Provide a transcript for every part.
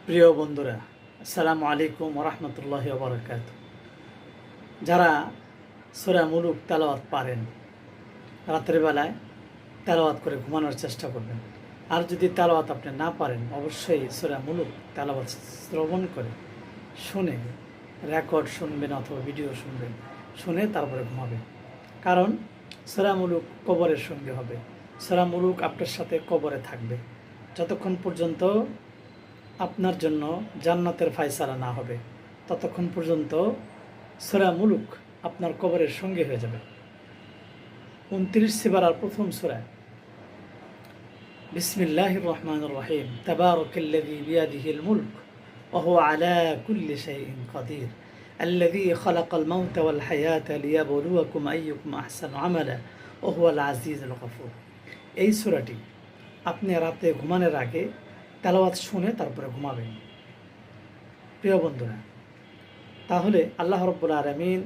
প্রিয় বন্ধুরা, আসসালামু আলাইকুম রহমতুল্লাহি ওয়া বারাকাতুহু। যারা সূরা মুলুক তেলাওয়াত পারেন, রাতের বেলায় তেলাওয়াত করে ঘুমানোর চেষ্টা করবেন। আর যদি তেলাওয়াত আপনি না পারেন, অবশ্যই সূরা মুলুক তেলাওয়াত শ্রবণ করে শুনে রেকর্ড শুনবেন অথবা ভিডিও শুনবেন, শুনে তারপরে ঘুমাবেন। কারণ সূরা মুলুক কবরের সঙ্গে হবে। সূরা মুলুক আপনার সাথে কবরে থাকবে যতক্ষণ পর্যন্ত আপনার জন্য জান্নাতের ফায়সালা না হবে, ততক্ষণ পর্যন্ত সূরা মুলুক আপনার কবরের সঙ্গে হয়ে যাবে। 29 সিবারার প্রথম সূরা, বিসমিল্লাহির রহমানির রহিম। তাবারাকাল্লাযী বিয়াদিহিল মুলক ওয়া হুয়া আলা কুল্লি শাইইন কাদির আল্লাযী খালাকাল মাউতা ওয়াল হায়াতা লিয়াবলুয়াকুম আইয়ুকুম আহসানু আমালা ওয়া হুয়াল আজিজুল গফুর। এই সূরাটি আপনি রাতে ঘুমানোর আগে তেলাওয়াত শুনে তারপরে ঘুমাবেন। প্রিয় বন্ধুরা, তাহলে আল্লাহ রাব্বুল আলামিন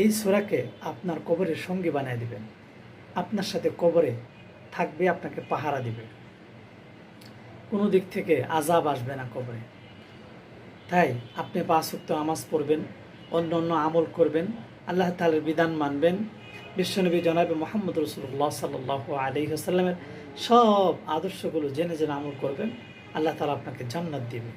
এই সূরাকে আপনার কবরের সঙ্গী বানিয়ে দিবেন। আপনার সাথে কবরে থাকবে, আপনাকে পাহারা দিবে, কোনো দিক থেকে আযাব আসবে না কবরে। তাই আপনি 5 ওয়াক্ত নামাজ পড়বেন, অন্য অন্য আমল করবেন, আল্লাহ তাআলার বিধান মানবেন, বিশ্বনবী জনাবে মুহাম্মদ রাসূলুল্লাহ সাল্লাল্লাহু আলাইহি ওয়াসাল্লামের সব আদর্শগুলো জেনে জেনে আমল করবেন। আল্লাহ তাআলা আপনাকে জান্নাত দিবে।